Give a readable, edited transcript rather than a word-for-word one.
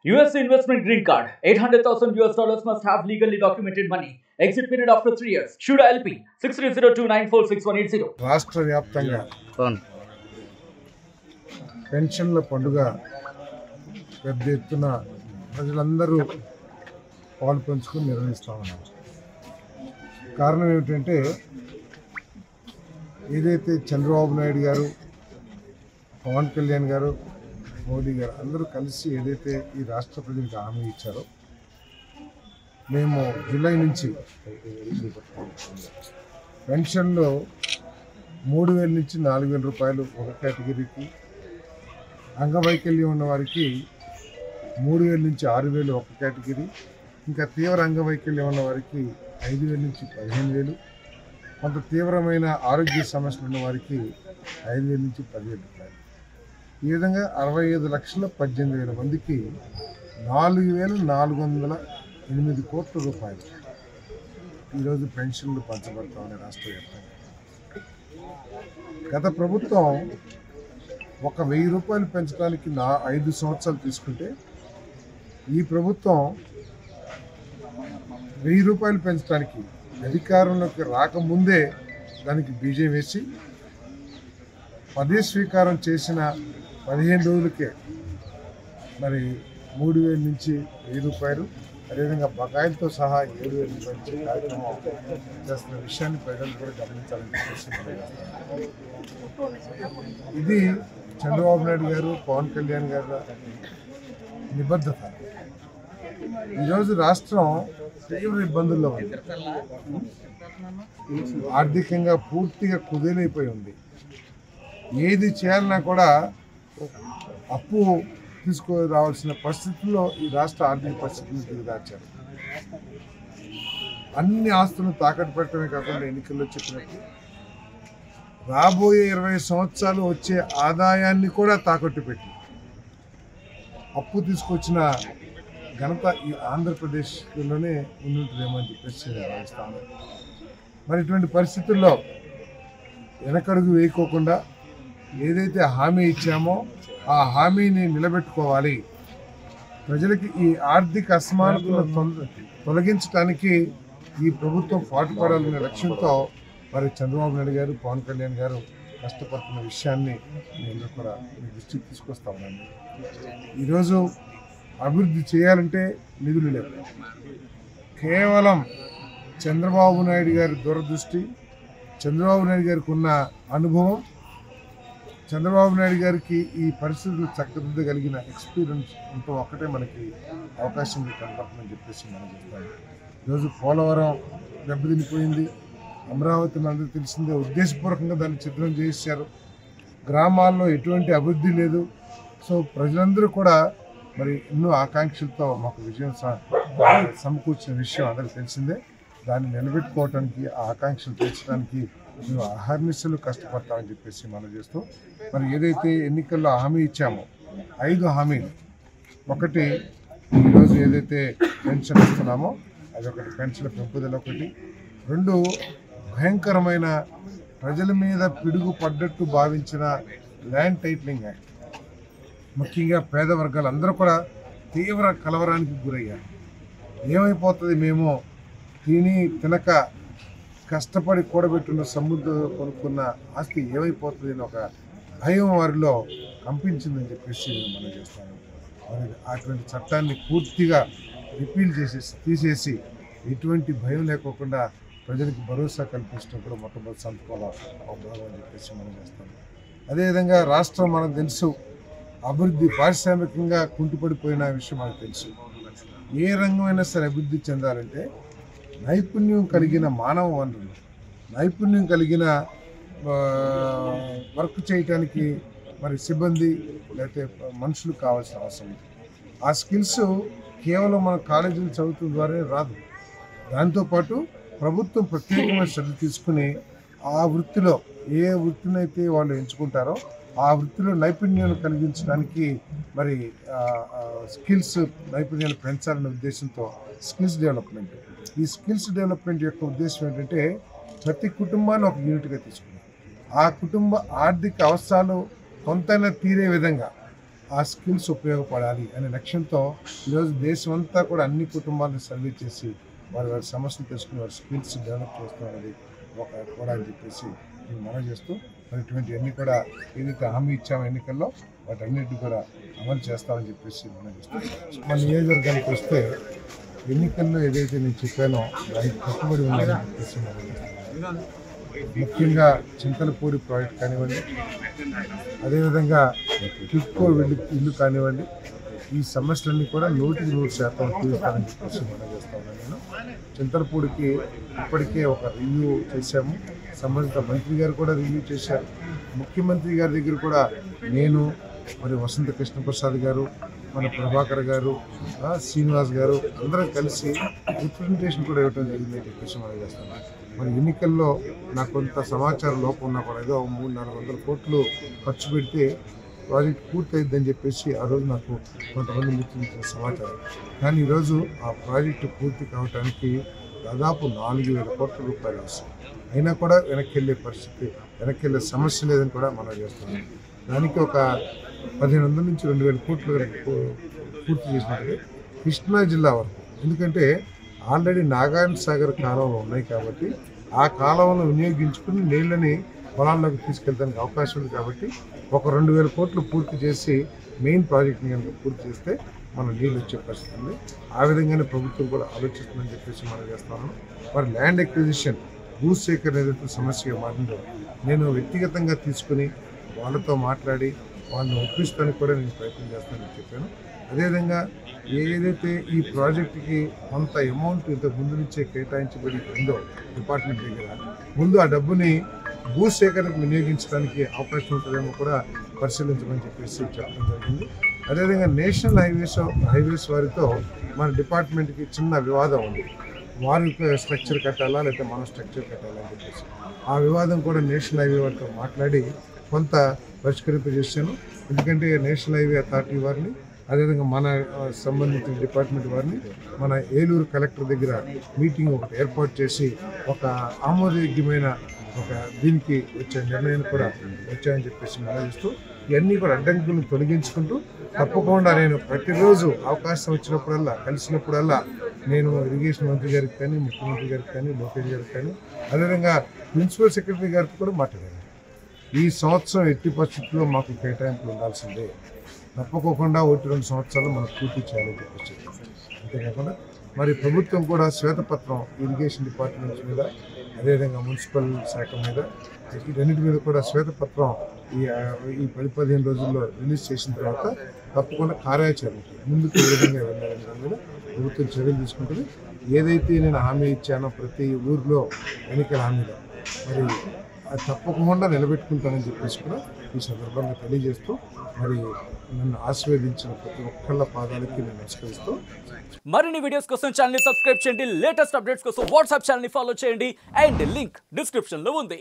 US investment green card. $800,000 must have legally documented money. Exit period after 3 years. Shuda LP 6302946180. రాష్ట్ర వ్యాప్తంగా పెన్షన్ల పండుగ పెద్ద ఎత్తున ప్రజలందరూ పాలు పంచుకొని నిర్వహిస్తూ ఉన్నారు. కారణం ఏమిటంటే ఏదైతే చంద్రబాబు నాయుడు గారు, పవన్ కళ్యాణ్ గారు, మోడీ గారు అందరూ కలిసి ఏదైతే ఈ రాష్ట్ర ప్రజలకు హామీ ఇచ్చారో, మేము జూలై నుంచి పెన్షన్లో 3,000 నుంచి 4,000 రూపాయలు ఒక కేటగిరీకి, అంగవైకల్యం ఉన్న వారికి 3,000 నుంచి 6,000 ఒక కేటగిరీ, ఇంకా తీవ్ర అంగవైకల్యం ఉన్న వారికి 5,000 నుంచి 15,000, కొంత తీవ్రమైన ఆరోగ్య సమస్యలు ఉన్న వారికి 5,000 నుంచి 10,000 రూపాయలు. ఈ విధంగా 65,18,000 మందికి 4,408 కోట్ల రూపాయలు ఈరోజు పెన్షన్లు పంచబడతా ఉన్నాయి రాష్ట్ర వ్యాప్తంగా. గత ప్రభుత్వం 1,000 రూపాయలు పెంచడానికి 5 సంవత్సరాలు తీసుకుంటే, ఈ ప్రభుత్వం 1,000 రూపాయలు పెంచడానికి అధికారంలోకి రాకముందే దానికి బీజం వేసి పదే స్వీకారం చేసిన 15 రోజులకే మరి 3,000 నుంచి 1,000 రూపాయలు, అదేవిధంగా బకాయిలతో సహా 7,000 పెంచే కార్యక్రమం చేస్తున్న విషయాన్ని ప్రజలు కూడా గమనించాలని చెప్పేసి ఇది చంద్రబాబు నాయుడు గారు, పవన్ కళ్యాణ్ గారి నిబద్ధత. ఈరోజు రాష్ట్రం తీవ్ర ఇబ్బందుల్లో ఉంది. ఆర్థికంగా పూర్తిగా కుదేలైపోయి ఉంది. ఏది చేయాలన్నా కూడా అప్పు తీసుకురావాల్సిన పరిస్థితుల్లో ఈ రాష్ట్ర ఆర్థిక పరిస్థితులను దిగదార్చారు. అన్ని ఆస్తులను తాకట్టు పెట్టడమే కాకుండా ఎన్నికల్లో చెప్పినట్టు రాబోయే 20 సంవత్సరాలు వచ్చే ఆదాయాన్ని కూడా తాకట్టు పెట్టి అప్పు తీసుకొచ్చిన ఘనత ఈ ఆంధ్రప్రదేశ్లోనే ఉంటుందేమో అని చెప్పేసి భావిస్తాను. మరి ఇటువంటి పరిస్థితుల్లో వెనకడుగు వేయకోకుండా ఏదైతే హామీ ఇచ్చామో ఆ హామీని నిలబెట్టుకోవాలి. ప్రజలకి ఈ ఆర్థిక అసమానతలను తొలగించడానికి ఈ ప్రభుత్వం పాటుపడాలనే లక్ష్యంతో మరి చంద్రబాబు నాయుడు గారు, పవన్ కళ్యాణ్ గారు కష్టపడుతున్న విషయాన్ని నేను కూడా మీ దృష్టికి తీసుకొస్తా ఉన్నాను. ఈరోజు అభివృద్ధి చేయాలంటే నిధులు లేవు. కేవలం చంద్రబాబు నాయుడు గారి దూరదృష్టి, చంద్రబాబు నాయుడు గారికి ఉన్న అనుభవం, చంద్రబాబు నాయుడు గారికి ఈ పరిస్థితులు చక్కదిద్దగలిగిన ఎక్స్పీరియన్స్ ఉంటూ ఒక్కటే మనకి అవకాశం కనపడుతుందని చెప్పేసి మనం చెప్తాము. ఈరోజు పోలవరం దెబ్బతినిపోయింది, అమరావతిని అందరికీ తెలిసిందే, ఉద్దేశపూర్వకంగా దాన్ని చిత్రం చేశారు. గ్రామాల్లో ఎటువంటి అభివృద్ధి లేదు. సో ప్రజలందరూ కూడా మరి ఎన్నో ఆకాంక్షలతో మాకు విజయం సమకూర్చిన విషయం అందరికీ తెలిసిందే. దాన్ని నిలబెట్టుకోవటానికి, ఆ ఆకాంక్షలు తీర్చడానికి మేము అహర్నిశలు కష్టపడతామని చెప్పేసి మనం చేస్తూ, మరి ఏదైతే ఎన్నికల్లో హామీ ఇచ్చామో 5 హామీలు, ఒకటి ఈరోజు ఏదైతే పెన్షన్ ఇస్తున్నామో అదొకటి, పెన్షన్ పెంపుదల ఒకటి. 2 భయంకరమైన ప్రజల మీద పిడుగు పడ్డట్టు భావించిన ల్యాండ్ టైటిలింగ్ యాక్ట్. ముఖ్యంగా పేద వర్గాలు అందరూ కూడా తీవ్ర కలవరానికి గురయ్యారు. ఏమైపోతుంది, మేము తినక కష్టపడి కూడబెట్టున్న సముద్రం కొనుక్కున్న ఆస్తి ఏమైపోతుంది అని ఒక భయం వారిలో కంపించిందని చెప్పేసి మనం చేస్తాము. మరి అటువంటి చట్టాన్ని పూర్తిగా రిపీల్ తీసేసి ఎటువంటి భయం లేకోకుండా ప్రజలకు భరోసా కల్పించడం కూడా మొట్టమొదటి సంతకాల భాగం అని చెప్పేసి మనం చేస్తాము. అదేవిధంగా రాష్ట్రం మనకు తెలుసు అభివృద్ధి పారిశ్రామికంగా కుంటుపడిపోయిన విషయం మనకు తెలుసు. ఏ రంగమైనా సరే అభివృద్ధి చెందాలంటే నైపుణ్యం కలిగిన మానవ వనరులు, నైపుణ్యం కలిగిన వర్క్ చేయటానికి మరి సిబ్బంది లేకపోతే మనుషులు కావాల్సిన అవసరం. ఆ స్కిల్స్ కేవలం మన కాలేజీలు చదువుతున్న ద్వారానే రాదు. దాంతోపాటు ప్రభుత్వం ప్రత్యేకమైన శ్రద్ధ తీసుకుని ఆ వృత్తిలో ఏ వృత్తినైతే వాళ్ళు ఎంచుకుంటారో ఆ వృత్తిలో నైపుణ్యాన్ని కలిగించడానికి మరి స్కిల్స్ నైపుణ్యాలు పెంచాలనే ఉద్దేశంతో స్కిల్స్ డెవలప్మెంట్. ఈ స్కిల్స్ డెవలప్మెంట్ యొక్క ఉద్దేశం ఏంటంటే ప్రతి కుటుంబాన్ని ఒక యూనిట్గా తీసుకున్నాం. ఆ కుటుంబ ఆర్థిక అవసరాలు కొంతైనా తీరే విధంగా ఆ స్కిల్స్ ఉపయోగపడాలి అనే లక్ష్యంతో ఈరోజు దేశం అంతా కూడా అన్ని కుటుంబాలను సర్వే చేసి వారి సమస్యలు తెలుసుకుని వారి స్కిల్స్ డెవలప్ చేస్తామనేది కూడా అని చెప్పేసి నేను మనం చేస్తూ మరి ఇటువంటివన్నీ కూడా ఏదైతే హామీ ఇచ్చామో ఎన్నికల్లో వాటన్నిటిని కూడా అమలు చేస్తామని చెప్పేసి మనం చేస్తాం. మన నియోజకవర్గానికి వస్తే ఎన్నికల్లో ఏదైతే నేను చెప్పానో దానికి కట్టుబడి ఉందని చెప్పేసి మనం చేస్తాం. ముఖ్యంగా చింతలపూడి ప్రాజెక్ట్ కానివ్వండి, అదేవిధంగా కిట్కో ఇల్లు కానివ్వండి, ఈ సమస్యలన్నీ కూడా 100% తీరుస్తానని చెప్పేసి మనం చేస్తా ఉన్నాను. నేను చింతలపూడికి ఇప్పటికే ఒక రివ్యూ చేశాము, సంబంధిత మంత్రి గారు కూడా రివ్యూ చేశారు. ముఖ్యమంత్రి గారి దగ్గర కూడా నేను మరి వసంత కృష్ణప్రసాద్ గారు, మన ప్రభాకర్ గారు, శ్రీనివాస్ గారు అందరం కలిసి రిప్రజెంటేషన్ కూడా ఇవ్వడం జరిగిందని చెప్పేసి మనం చేస్తున్నాం. మరి ఎన్నికల్లో నాకు కొంత సమాచారం లోపం ఉన్నా కూడా ఏదో 300-400 కోట్లు ఖర్చు పెడితే ప్రాజెక్ట్ పూర్తయిద్దని చెప్పేసి ఆ రోజు నాకు కొంతమంది మిత్రులు ఇచ్చిన సమాచారం. కానీ ఈరోజు ఆ ప్రాజెక్టు పూర్తి కావడానికి దాదాపు 4,000 కోట్ల రూపాయలు అవసరం. అయినా కూడా వెనక్కి వెళ్ళే సమస్య లేదని కూడా మనం చేస్తున్నాం. దానికి ఒక 1,500 నుంచి 2,000 కోట్లు పూర్తి చేసినట్టు కృష్ణా జిల్లా వరకు. ఎందుకంటే ఆల్రెడీ నాగార్జున సాగర్ కాలువలు ఉన్నాయి కాబట్టి ఆ కాలువలను వినియోగించుకుని నీళ్ళని పొలాల్లోకి తీసుకెళ్ళడానికి అవకాశం ఉంది. కాబట్టి ఒక 2,000 కోట్లు పూర్తి చేసి మెయిన్ ప్రాజెక్ట్ని కనుక పూర్తి చేస్తే మనం నీళ్ళు వచ్చే పరిస్థితి ఉంది. ఆ విధంగానే ప్రభుత్వం కూడా ఆలోచిస్తుందని చెప్పేసి మనం చేస్తాము. మరి ల్యాండ్ ఎక్విజిషన్, భూసేకరణ ఏదైతే సమస్యగా మారిందో నేను వ్యక్తిగతంగా తీసుకుని వాళ్ళతో మాట్లాడి వాళ్ళని ఒప్పిస్తానికి కూడా నేను ప్రయత్నం చేస్తానని చెప్పాను. అదేవిధంగా ఏదైతే ఈ ప్రాజెక్టుకి కొంత అమౌంట్ ఇంతకు ముందు నుంచే కేటాయించబడి ఉందో డిపార్ట్మెంట్ దగ్గర, ముందు ఆ డబ్బుని భూసేకరణకు వినియోగించడానికి అవకాశం ఉంటుందేమో కూడా పరిశీలించమని చెప్పేసి చెప్పడం జరిగింది. అదేవిధంగా నేషనల్ హైవేస్ వారితో మన డిపార్ట్మెంట్కి చిన్న వివాదం ఉంది. వారి స్ట్రక్చర్ కట్టాలా లేకపోతే మన స్ట్రక్చర్ కట్టాలా అని చెప్పేసి ఆ వివాదం కూడా నేషనల్ హైవే వారితో మాట్లాడి కొంత పరిష్కరింపజేశాను. ఎందుకంటే నేషనల్ హైవే అథారిటీ వారిని, అదేవిధంగా మన సంబంధించిన డిపార్ట్మెంట్ వారిని మన ఏలూరు కలెక్టర్ దగ్గర మీటింగ్ ఒకటి ఏర్పాటు చేసి ఒక ఆమోదయోగ్యమైన ఒక దీనికి వచ్చే నిర్ణయం కూడా వచ్చాయని చెప్పేసి మనవిస్తూ ఇవన్నీ కూడా అడ్డంకులను తొలగించుకుంటూ తప్పకుండా నేను ప్రతిరోజు అవకాశం వచ్చినప్పుడల్లా కలిసినప్పుడల్లా నేను ఇరిగేషన్ మంత్రి గారికి కానీ, ముఖ్యమంత్రి గారికి కానీ, లోకేష్ గారికి కానీ, అదేవిధంగా ప్రిన్సిపల్ సెక్రటరీ గారికి కూడా మాట్లాడాను. ఈ సంవత్సరం ఎట్టి పరిస్థితుల్లో మాకు కేటాయింపులు ఉండాల్సిందే, తప్పకోకుండా 1-2 సంవత్సరాలు మనం పూర్తి చేయాలని చెప్పేసి. అంతేకాకుండా మరి ప్రభుత్వం కూడా శ్వేతపత్రం ఇరిగేషన్ డిపార్ట్మెంట్స్ మీద, అదేవిధంగా మున్సిపల్ శాఖ మీద, వీటన్నిటి మీద కూడా శ్వేతపత్రం ఈ 10-15 రోజుల్లో రిలీజ్ చేసిన తర్వాత తప్పకుండా కార్యాచరణ ముందుకు ఏ విధంగా వెళ్ళాలని దాని మీద ప్రభుత్వం చర్యలు తీసుకుంటుంది. ఏదైతే నేను హామీ ఇచ్చానో ప్రతి ఊరిలో ఎన్నికల హామీలో మరి అది తప్పకుండా నిలబెట్టుకుంటానని చెప్పేసి కూడా ఈ సందర్భంగా తెలియజేస్తూ మరి నన్ను ఆశీర్వదించిన ప్రతి ఒక్కళ్ళ పాదాలకి నేను నమస్కరిస్తూ మరిన్ని వీడియోస్ కోసం ఛానల్ ని సబ్స్క్రైబ్ చేయండి, లేటెస్ట్ అప్డేట్స్ కోసం వాట్సాప్ ఛానల్ ని ఫాలో చేయండి అండ్ లింక్ డిస్క్రిప్షన్ లో ఉంది.